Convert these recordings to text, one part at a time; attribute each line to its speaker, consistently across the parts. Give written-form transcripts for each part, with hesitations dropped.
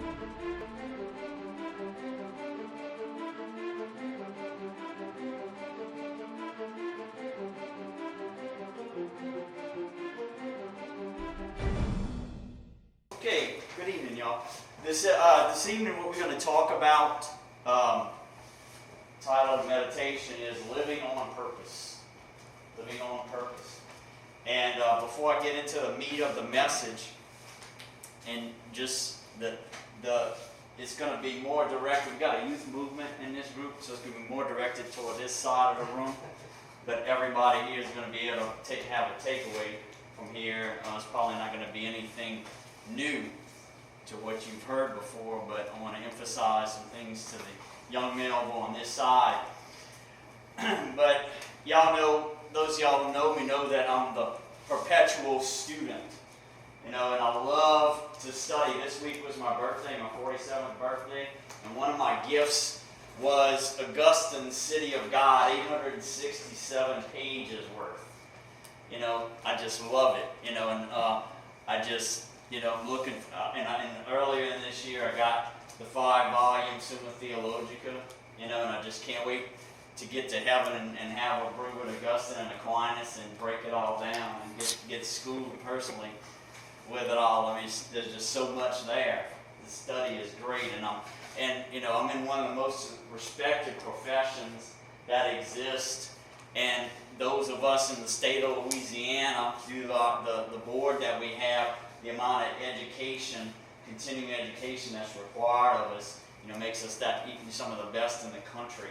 Speaker 1: Okay, good evening, y'all. This evening, what we're going to talk about, title of meditation is Living on Purpose. Living on Purpose. And before I get into the meat of the message, and just it's going to be more direct. We've got a youth movement in this group, so it's going to be more directed toward this side of the room. But everybody here is going to be able to have a takeaway from here. It's probably not going to be anything new to what you've heard before, but I want to emphasize some things to the young men over on this side. But y'all know, those of y'all who know me know that I'm the perpetual student. You know, and I love to study. This week was my birthday, my 47th birthday, and one of my gifts was Augustine's City of God, 867 pages worth. You know, I just love it. You know, and I just, you know, I'm looking, and earlier in this year I got the 5-volume Summa Theologica, you know, and I just can't wait to get to heaven and have a brew with Augustine and Aquinas and break it all down and get schooled personally with it all. I mean, there's just so much there. The study is great, and you know, I'm in one of the most respected professions that exist, and those of us in the state of Louisiana, through the board that we have, the amount of education, continuing education that's required of us, you know, makes us some of the best in the country.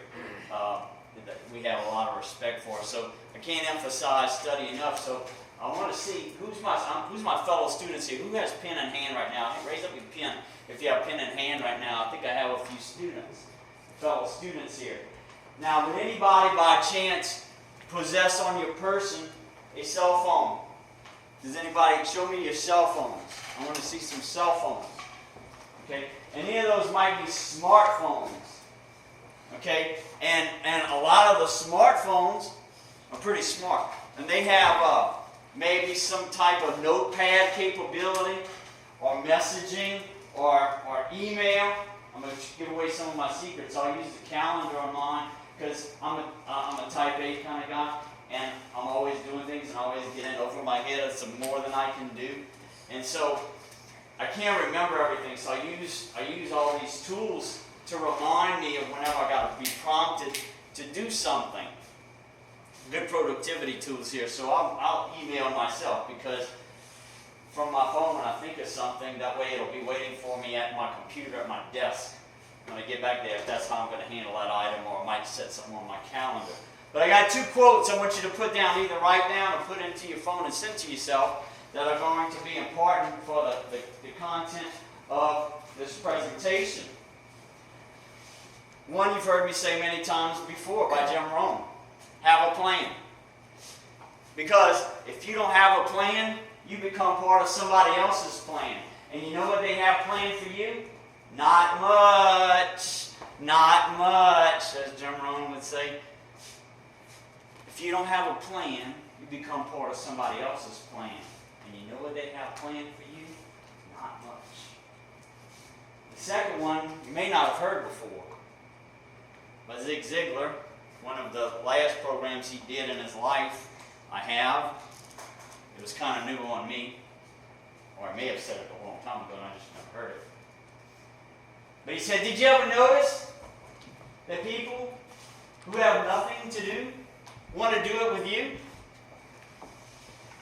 Speaker 1: That we have a lot of respect for. So I can't emphasize study enough. So I want to see who's my fellow students here. Who has pen in hand right now? Raise up your pen if you have pen in hand right now. I think I have a few students, fellow students here. Now, would anybody by chance possess on your person a cell phone? Does anybody show me your cell phones? I want to see some cell phones. Okay, any of those might be smartphones. Okay, and a lot of the smartphones are pretty smart, and they have maybe some type of notepad capability, or messaging, or email. I'm going to give away some of my secrets. I'll use the calendar on mine because I'm a type A kind of guy, and I'm always doing things and always getting over my head. It's more than I can do, and so I can't remember everything. So I use all these tools to remind me of whenever I got to be prompted to do something. Good productivity tools here. So I'll email myself, because from my phone, when I think of something, that way it'll be waiting for me at my computer at my desk when I get back there, if that's how I'm going to handle that item, or I might set something on my calendar. But I got 2 quotes I want you to put down, either write down or put into your phone and send to yourself, that are going to be important for the content of this presentation. One you've heard me say many times before by Jim Rohn: have a plan. Because if you don't have a plan, you become part of somebody else's plan. And you know what they have planned for you? Not much. Not much, as Jim Rohn would say. If you don't have a plan, you become part of somebody else's plan. And you know what they have planned for you? Not much. The second one you may not have heard before. By Zig Ziglar, one of the last programs he did in his life, I have. It was kind of new on me, or I may have said it a long time ago and I just never heard it. But he said, did you ever notice that people who have nothing to do want to do it with you?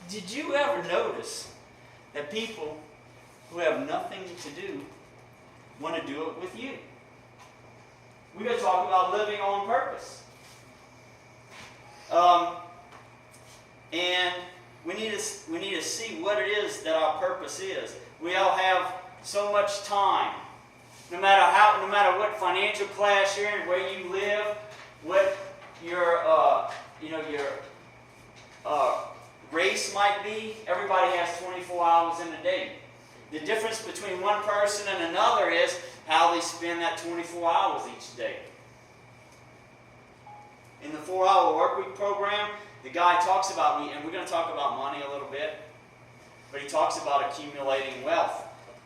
Speaker 1: Did you ever notice that people who have nothing to do want to do it with you? We're going to talk about living on purpose. And we need to see what it is that our purpose is. We all have so much time. No matter what financial class you're in, where you live, what your race might be, everybody has 24 hours in a day. The difference between one person and another is how they spend that 24 hours each day. In the 4-hour workweek program, the guy talks about, and we're going to talk about money a little bit, but he talks about accumulating wealth.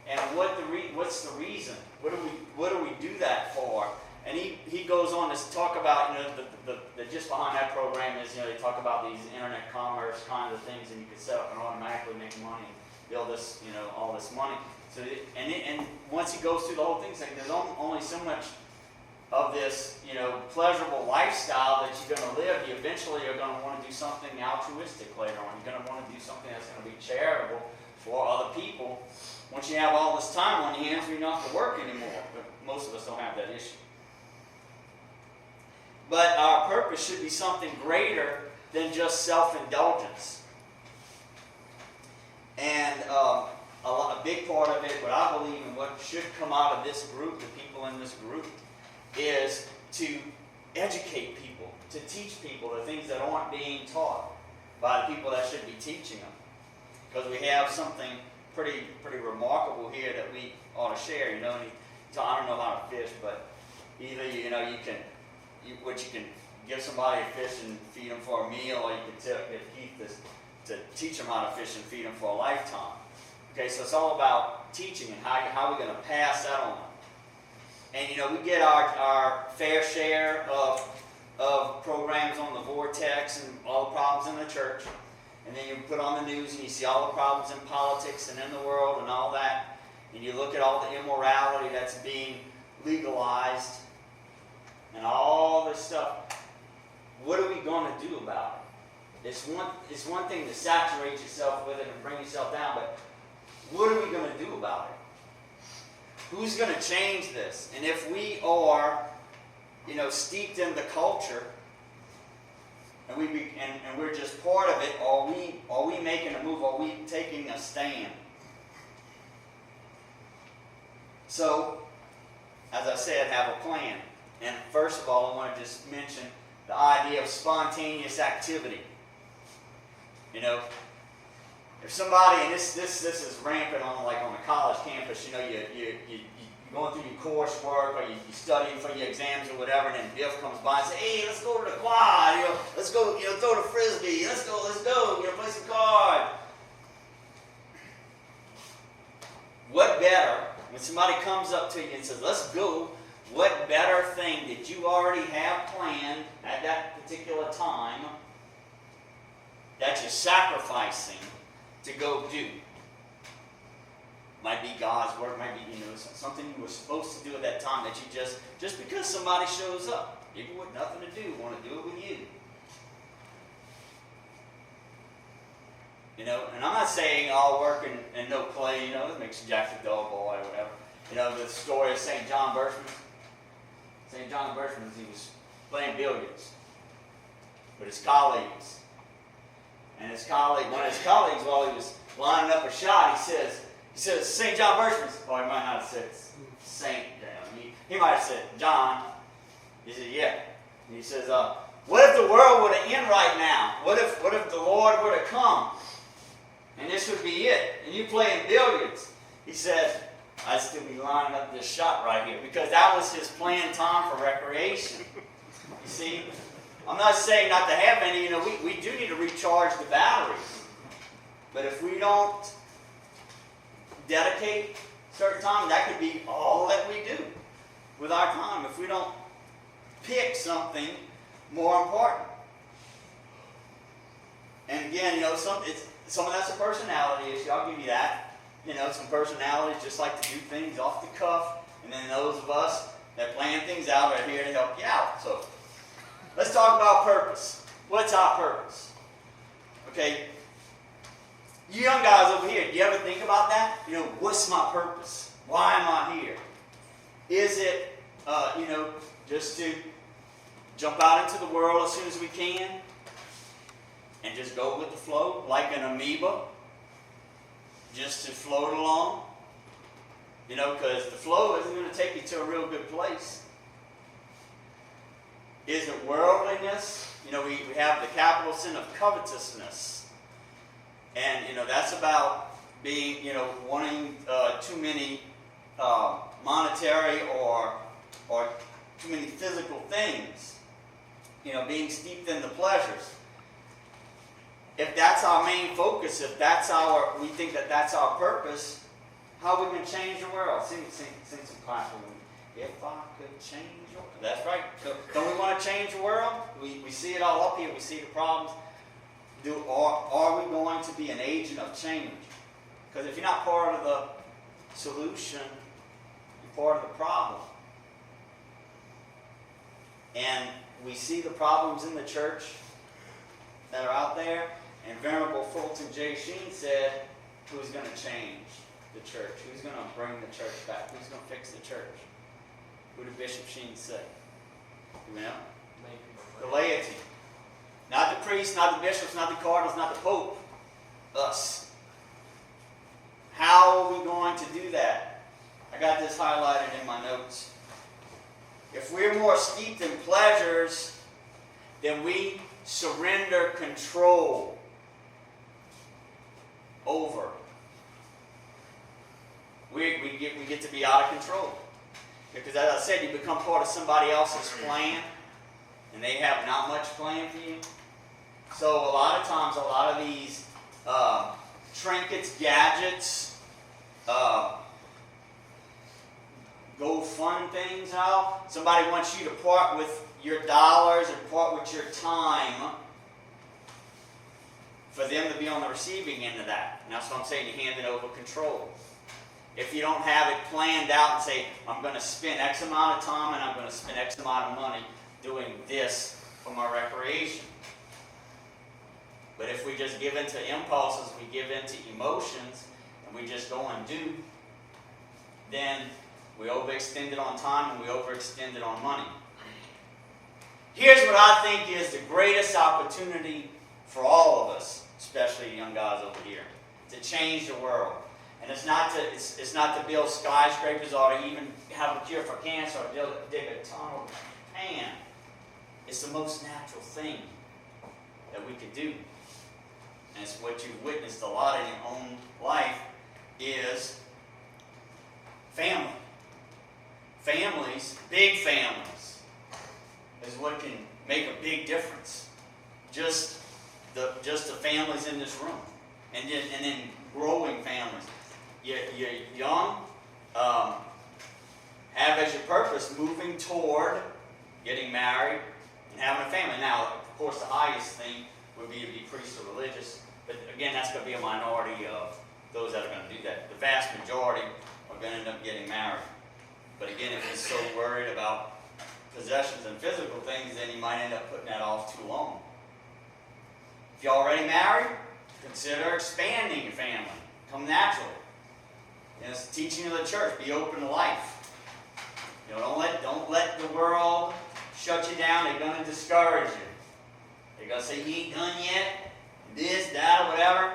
Speaker 1: and what's the reason? What do we do that for? And he goes on to talk about, the just behind that program is, they talk about these internet commerce kinds of things, and you can set up and automatically make money and build this, all this money. So, and once he goes through the whole thing, saying there's only so much of this, pleasurable lifestyle that you're going to live. You eventually are going to want to do something altruistic later on. You're going to want to do something that's going to be charitable for other people. Once you have all this time on your hands, you don't have to work anymore. But most of us don't have that issue. But our purpose should be something greater than just self-indulgence. And a big part of it, what I believe and what should come out of this group, the people in this group, is to educate people, to teach people the things that aren't being taught by the people that should be teaching them. Because we have something pretty remarkable here that we ought to share. I don't know how to fish, but either you can give somebody a fish and feed them for a meal, or you can get Keith to teach them how to fish and feed them for a lifetime. Okay, so it's all about teaching and how we're going to pass that on. And we get our fair share of programs on the Vortex and all the problems in the church. And then you put on the news and you see all the problems in politics and in the world and all that. And you look at all the immorality that's being legalized and all this stuff. What are we going to do about it? It's one thing to saturate yourself with it and bring yourself down, but what are we going to do about it? Who's going to change this? And if we are, steeped in the culture, and we're just part of it, are we making a move? Are we taking a stand? So, as I said, have a plan. And first of all, I want to just mention the idea of spontaneous activity. If somebody, and this is rampant on a college campus, you're going through your coursework or you're studying for your exams or whatever, and then Biff comes by and says, hey, let's go to the quad, let's go, throw the frisbee, let's go, play some cards. What better, when somebody comes up to you and says, let's go, what better thing did you already have planned at that particular time that you're sacrificing to go do? Might be God's work, might be something you were supposed to do at that time that you just because somebody shows up, people with nothing to do want to do it with you. And I'm not saying all work and no play. It makes Jack the dull boy or whatever. The story of St. John Berchmans. St. John Berchmans, he was playing billiards with his colleagues. And one of his colleagues, while he was lining up a shot, he says, St. John Berchmans. Oh, he might not have said St. John. He might have said John. He said, yeah. And he says, what if the world were to end right now? What if the Lord were to come? And this would be it. And you playing billiards. He said, I'd still be lining up this shot right here. Because that was his planned time for recreation. You see? I'm not saying not to have any. We do need to recharge the batteries. But if we don't dedicate certain time, that could be all that we do with our time. If we don't pick something more important. And again, some of that's a personality issue. I'll give you that. Some personalities just like to do things off the cuff. And then those of us that plan things out are here to help you out. So let's talk about purpose. What's our purpose? Okay. You young guys over here, do you ever think about that? What's my purpose? Why am I here? Is it, just to jump out into the world as soon as we can and just go with the flow like an amoeba? Just to float along? Because the flow isn't going to take you to a real good place. Is it worldliness? We have the capital sin of covetousness. And, that's about being, wanting too many monetary or too many physical things. Being steeped in the pleasures. If that's our main focus, if we think that that's our purpose, How are we going to change the world? Sing some classical. If I could change the world. That's right. Don't we want to change the world? We see it all up here. We see the problems. Are we going to be an agent of change? Because if you're not part of the solution, you're part of the problem. And we see the problems in the church that are out there. And Venerable Fulton J. Sheen said, who's going to change the church? Who's going to bring the church back? Who's going to fix the church? Who did Bishop Sheen say? Do we know? The laity. Not the priests, not the bishops, not the cardinals, not the pope. Us. How are we going to do that? I got this highlighted in my notes. If we're more steeped in pleasures, then we surrender control over. We get to be out of control. Because as I said, you become part of somebody else's plan, and they have not much plan for you. So a lot of times, a lot of these trinkets, gadgets, go fun things out. Somebody wants you to part with your dollars and part with your time for them to be on the receiving end of that. And that's what I'm saying, you hand it over control. If you don't have it planned out and say, I'm going to spend X amount of time and I'm going to spend X amount of money doing this for my recreation. But if we just give into impulses, we give into emotions, and we just go and do, then we overextend it on time and we overextend it on money. Here's what I think is the greatest opportunity for all of us, especially young guys over here, to change the world. And it's not to build skyscrapers or to even have a cure for cancer or dig a tunnel in Japan. It's the most natural thing that we could do. And it's what you've witnessed a lot in your own life is family. Families, big families, is what can make a big difference. Just the families in this room. And then growing families. You're young, have as your purpose moving toward getting married and having a family. Now, of course, the highest thing would be to be priest or religious, but again, that's going to be a minority of those that are going to do that. The vast majority are going to end up getting married. But again, if he's so worried about possessions and physical things, then he might end up putting that off too long. If you're already married, consider expanding your family. Come naturally. And it's the teaching of the church. Be open to life. You know, don't let the world shut you down. They're going to discourage you. They're going to say, you ain't done yet. This, that, or whatever.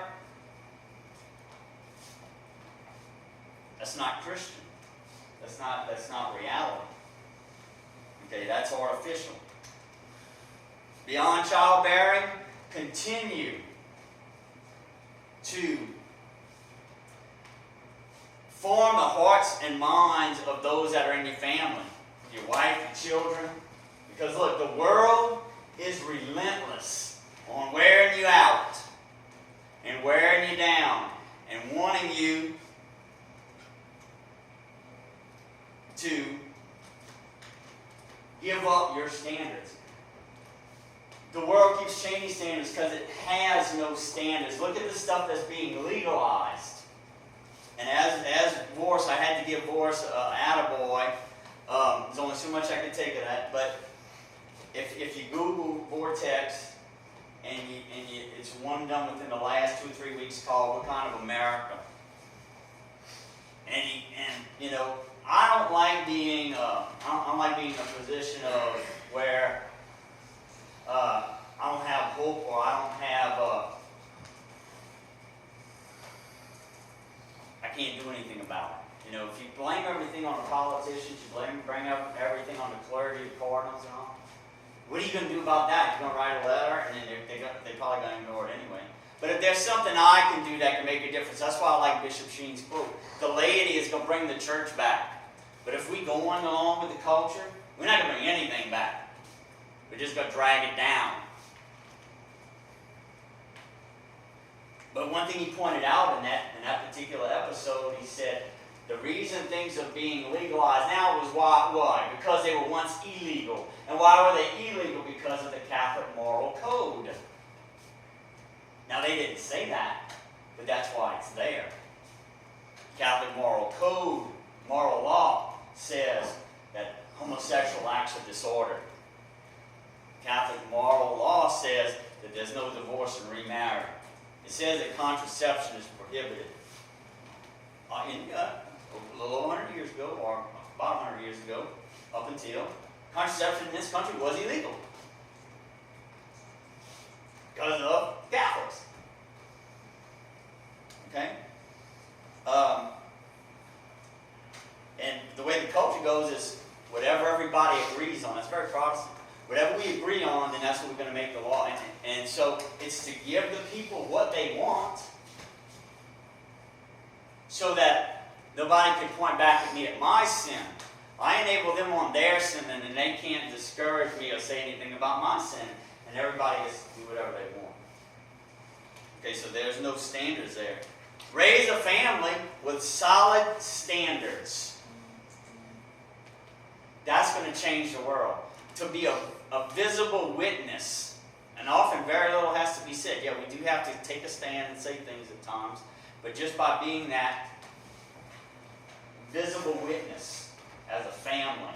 Speaker 1: That's not Christian. That's not reality. Okay, that's artificial. Beyond childbearing, continue to form the hearts and minds of those that are in your family, your wife, your children. Because look, the world is relentless on wearing you out and wearing you down and wanting you to give up your standards. The world keeps changing standards because it has no standards. Look at the stuff that's being legalized. And as Boris, I had to give Boris attaboy. There's only so much I can take of that. But if you Google Vortex and it's one done within the last 2 or 3 weeks called "What Kind of America?" And you know, I don't like being in a position of where I don't have hope or I don't have I can't do anything about it. You know, if you blame everything on the politicians, you bring up everything on the clergy, the cardinals, and all. What are you going to do about that? You're going to write a letter, and then they're probably going to ignore it anyway. But if there's something I can do that can make a difference, that's why I like Bishop Sheen's quote. The laity is going to bring the church back. But if we go on along with the culture, we're not going to bring anything back. We're just going to drag it down. But one thing he pointed out in that particular episode, he said, The reason things are being legalized now was why? Because they were once illegal. And why were they illegal? Because of the Catholic moral code. Now they didn't say that, but that's why it's there. Catholic moral code, moral law, says that homosexual acts are disorder. Catholic moral law says that there's no divorce and remarry. It says that contraception is prohibited. A little over 100 years ago, or about 100 years ago, up until, contraception in this country was illegal. Because of Catholics. Okay? And the way the culture goes is whatever everybody agrees on. That's very Protestant. Whatever we agree on, then that's what we're going to make the law. And so it's to give the people what they want so that nobody can point back at me at my sin. I enable them on their sin, and then they can't discourage me or say anything about my sin. And everybody gets to do whatever they want. Okay, so there's no standards there. Raise a family with solid standards. That's going to change the world. To be a visible witness. And often very little has to be said. Yeah, we do have to take a stand and say things at times. But just by being that visible witness as a family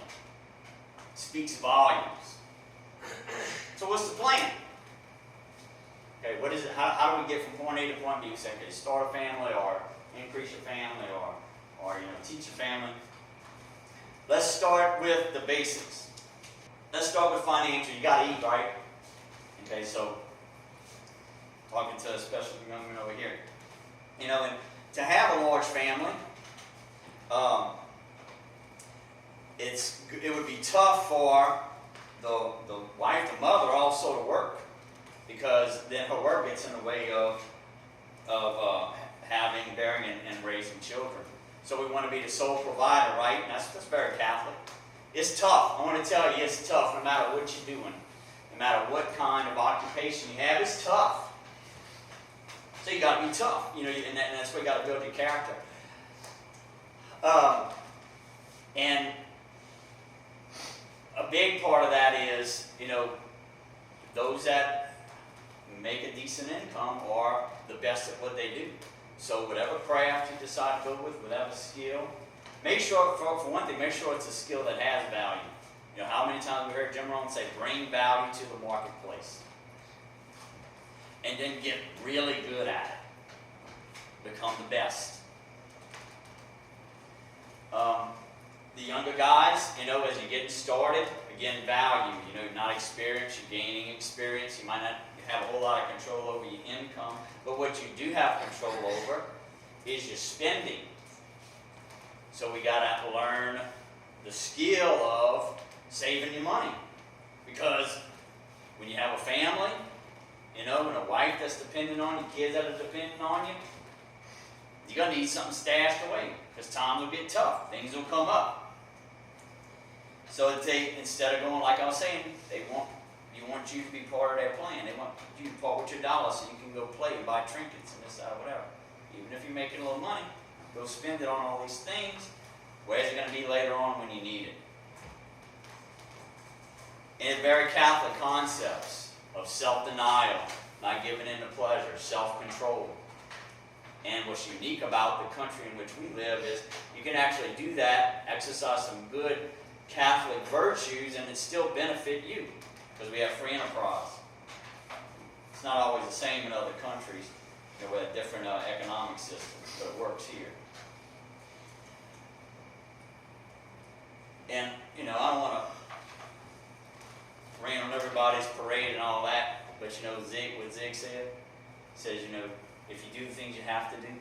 Speaker 1: speaks volumes. So what's the plan? Okay, what is it? How do we get from point A to point B? We say, okay, start a family, or increase your family, or teach a family. Let's start with the basics. Let's start with financial. You got to eat, right? Okay, so talking to a special young man over here. And to have a large family, it would be tough for the wife, the mother, also to work, because then her work gets in the way of having, bearing, and raising children. So we want to be the sole provider, right? And that's very Catholic. It's tough. I want to tell you, it's tough no matter what you're doing. No matter what kind of occupation you have, it's tough. So you got to be tough, and that's where you got to build your character. And a big part of that is, those that make a decent income are the best at what they do. So whatever craft you decide to go with, whatever skill, make sure, for one thing, make sure it's a skill that has value. How many times we heard Jim Rohn say, bring value to the marketplace. And then get really good at it. Become the best. The younger guys, as you're getting started, again, value. You're not experienced, you're gaining experience. You might not have a whole lot of control over your income. But what you do have control over is your spending. So we got to learn the skill of saving your money. Because when you have a family, and a wife that's dependent on you, kids that are dependent on you, you're going to need something stashed away. Because times will get tough. Things will come up. So instead of going, like I was saying, they want you to be part of their plan. They want you to part with your dollars so you can go play and buy trinkets and this, that, or whatever. Even if you're making a little money, go spend it on all these things. Where's it going to be later on when you need it? And very Catholic concepts of self-denial, not giving in to pleasure, self-control. And what's unique about the country in which we live is you can actually do that, exercise some good Catholic virtues, and it still benefit you, because we have free enterprise. It's not always the same in other countries with different economic systems, but it works here. And, I don't want to rain on everybody's parade and all that, but what Zig said, says, if you do the things you have to do,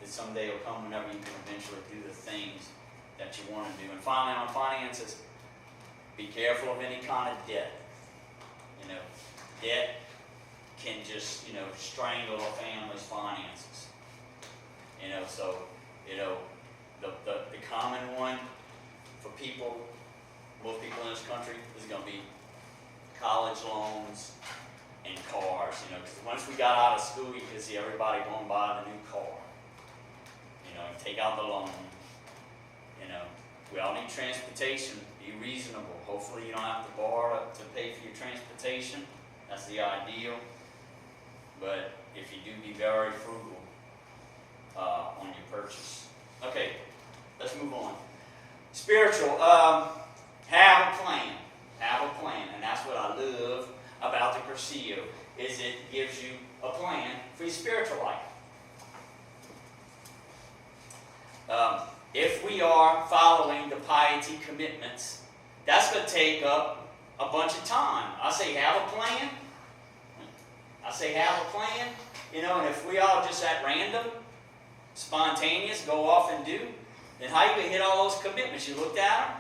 Speaker 1: that someday will come whenever you can eventually do the things that you want to do. And finally, on finances, be careful of any kind of debt. Debt can just, strangle a family's finances. So, the common one for most people in this country, is going to be college loans and cars. Because once we got out of school, you could see everybody going to buy the new car. And take out the loan. We all need transportation. Be reasonable. Hopefully you don't have to borrow to pay for your transportation. That's the ideal. But if you do, be very frugal on your purchase. Okay, let's move on. Spiritual. Have a plan. Have a plan. And that's what I love about the Cursillo, is it gives you a plan for your spiritual life. If we are following the piety commitments, that's going to take up a bunch of time. I say have a plan. And if we all just at random, spontaneous, go off and do, then how you going to hit all those commitments? You looked at them?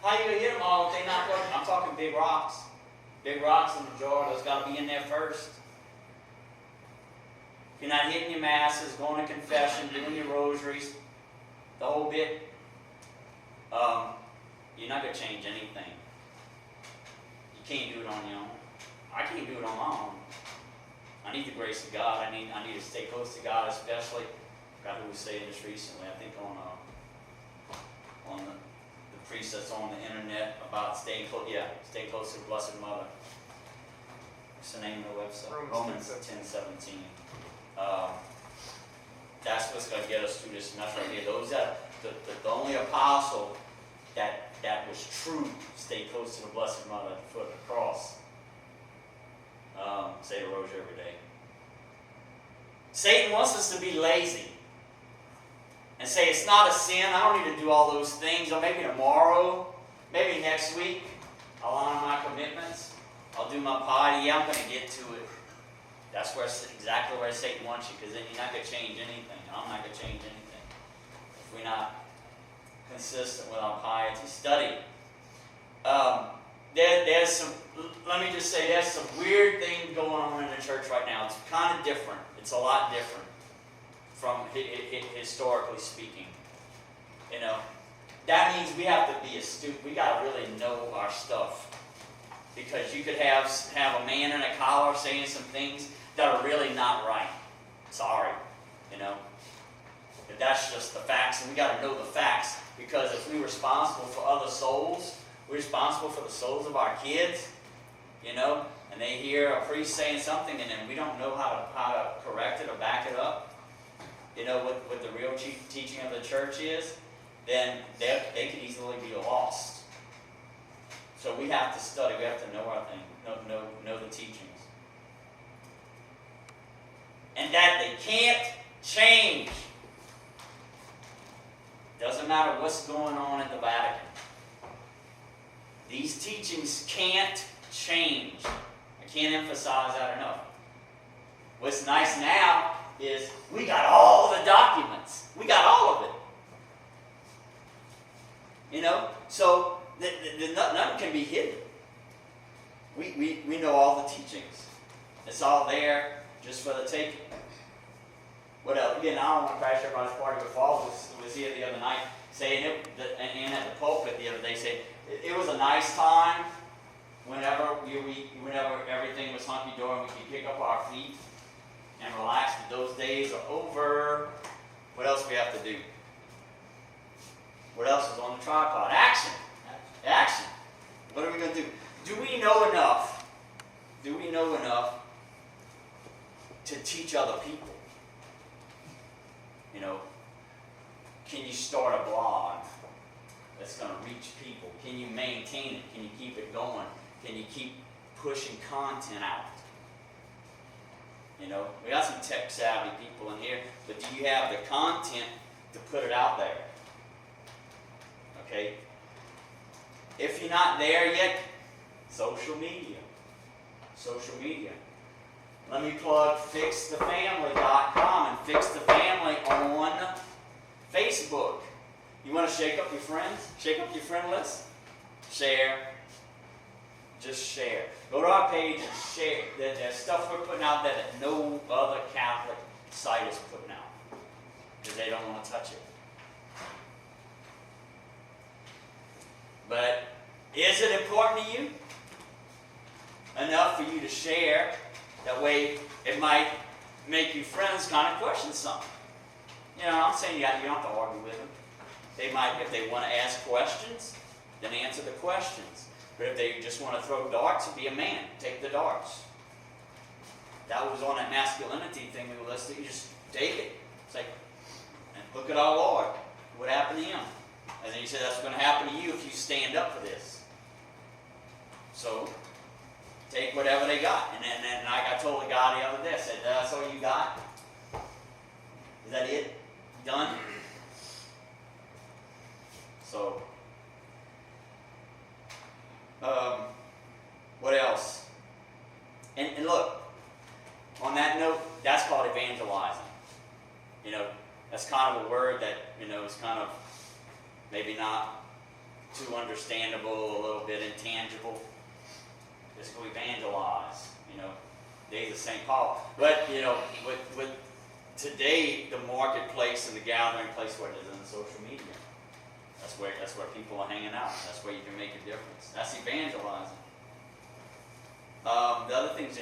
Speaker 1: How you going to hit them all if they're not working? I'm talking big rocks. Big rocks in the jar, those got to be in there first. If you're not hitting your masses, going to confession, doing your rosaries, the whole bit, you're not going to change anything. You can't do it on your own. I can't do it on my own. I need the grace of God. I need to stay close to God, especially. I forgot who was saying this recently. I think on the priest that's on the internet about staying close. Yeah, stay close to the Blessed Mother. What's the name of the website? Romans 10:17. That's what's going to get us through this mess right here. Those that the only apostle that was true stayed close to the Blessed Mother at the foot of the cross. Say the rosary every day. Satan wants us to be lazy and say it's not a sin. I don't need to do all those things. Or maybe tomorrow, maybe next week, I'll honor my commitments. I'll do my piety. Yeah, I'm going to get to it. That's exactly where Satan wants you, because then you're not going to change anything. I'm not going to change anything if we're not consistent with our piety study. There's some, let me just say, there's some weird things going on in the church right now. It's kind of different. It's a lot different from historically speaking. That means we have to be astute. We got to really know our stuff. Because you could have a man in a collar saying some things that are really not right. Sorry, But that's just the facts, and we got to know the facts. Because if we're responsible for other souls, we're responsible for the souls of our kids, and they hear a priest saying something, and then we don't know how to correct it or back it up, what the real teaching of the church is, then they could easily be lost. So we have to study. We have to know our thing, know the teachings. And that they can't change. Doesn't matter what's going on at the Vatican. These teachings can't change. I can't emphasize that enough. What's nice now is we got all the documents. We got all of it. So none can be hidden. We know all the teachings. It's all there just for the taking. What else? Again, I don't want to crash everybody's party, but Paul was here the other night saying it, and at the pulpit the other day saying it was a nice time whenever everything was hunky-dory and we could kick up our feet and relax. But those days are over. What else do we have to do? What else is on the tripod? Action. Action. What are we going to do? Do we know enough? Do we know enough to teach other people? Can you start a blog that's going to reach people? Can you maintain it? Can you keep it going? Can you keep pushing content out? We got some tech-savvy people in here, but do you have the content to put it out there? Okay? If you're not there yet, social media. Social media. Let me plug fixthefamily.com and Fix the Family on Facebook. You want to shake up your friends? Shake up your friend list? Share. Just share. Go to our page and share. There's stuff we're putting out there that no other Catholic site is putting out. Because they don't want to touch it. But is it important to you? Enough for you to share. That way it might make you friends kind of question something. I'm saying you don't have to argue with them. They might, if they want to ask questions, then answer the questions. But if they just want to throw darts, be a man. Take the darts. That was on that masculinity thing we listed. You just take it. It's like, and look at our Lord. What happened to him? And then he said that's going to happen to you if you stand up for this. So, take whatever they got. And then like I told the guy the other day, I said, that's all you got? Is that it? Done? So, what else? And look, on that note, that's called evangelizing. You know, that's kind of a word that, you know, is kind of maybe not too understandable, a little bit intangible. Just go evangelize, you know, days of St. Paul. But, you know, with today, the marketplace and the gathering place, what is in social media. That's where people are hanging out. That's where you can make a difference. That's evangelizing. The other things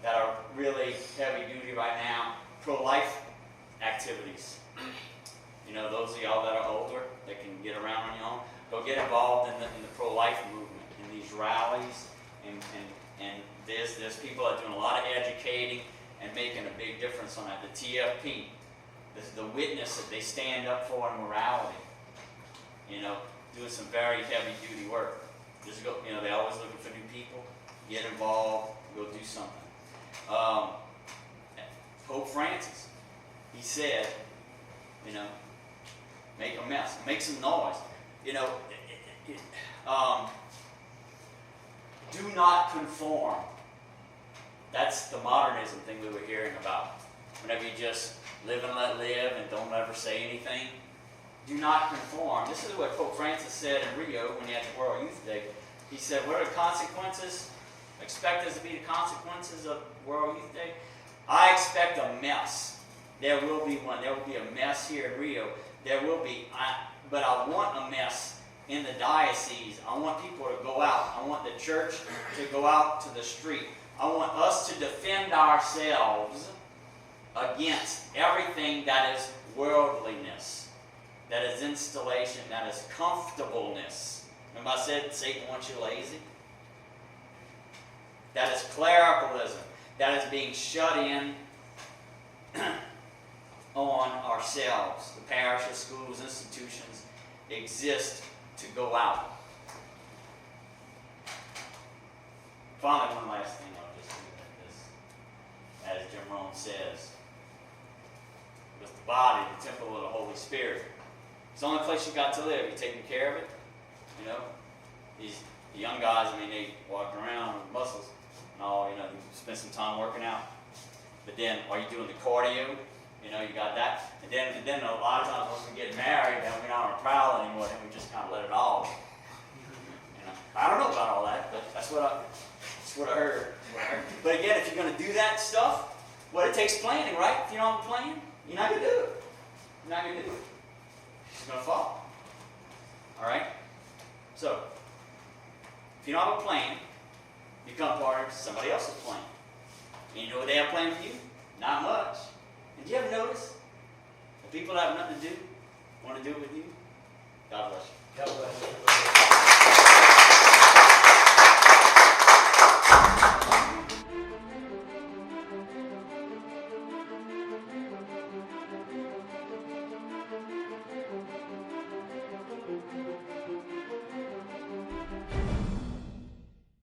Speaker 1: that are really heavy duty right now, pro-life activities. You know, those of y'all that are older, that can get around on your own, go get involved in the pro-life movement, in these rallies, and there's people that are doing a lot of educating and making a big difference on that. The TFP, the witness that they stand up for in morality. You know, doing some very heavy duty work. Just go, you know, they're always looking for new people. Get involved, go do something. Pope Francis, he said, you know, make a mess, make some noise. You know, do not conform. That's the modernism thing we were hearing about. Whenever you just live and let live and don't ever say anything. Do not conform. This is what Pope Francis said in Rio when he had the World Youth Day. He said, what are the consequences? Expect us to be the consequences of World Youth Day? I expect a mess. There will be one. There will be a mess here in Rio. There will be. But I want a mess in the diocese. I want people to go out. I want the church to go out to the street. I want us to defend ourselves against everything that is worldliness. That is installation, that is comfortableness. Remember I said Satan wants you lazy? That is clericalism. That is being shut in on ourselves. The parishes, schools, institutions exist to go out. Finally, one last thing I'll just do with this. As Jim Rohn says, with the body, the temple of the Holy Spirit. It's the only place you got to live. You're taking care of it. You know, the young guys, I mean, they walk around with muscles and all, you know, you spend some time working out. But then, are you doing the cardio? You know, you got that. And then a lot of times once we get married, then we're not on a prowl anymore, then we just kind of let it all. You know, I don't know about all that, but that's what I heard. But again, if you're going to do that stuff, well, it takes planning, right? If you don't have a plan, you're not going to do it. You're not going to do it. It's going to fall. All right? So, if you don't have a plan, you become part of somebody else's plan. And you know what they have planned for you? Not much. And do you ever notice the people that have nothing to do want to do it with you? God bless you.
Speaker 2: God bless you.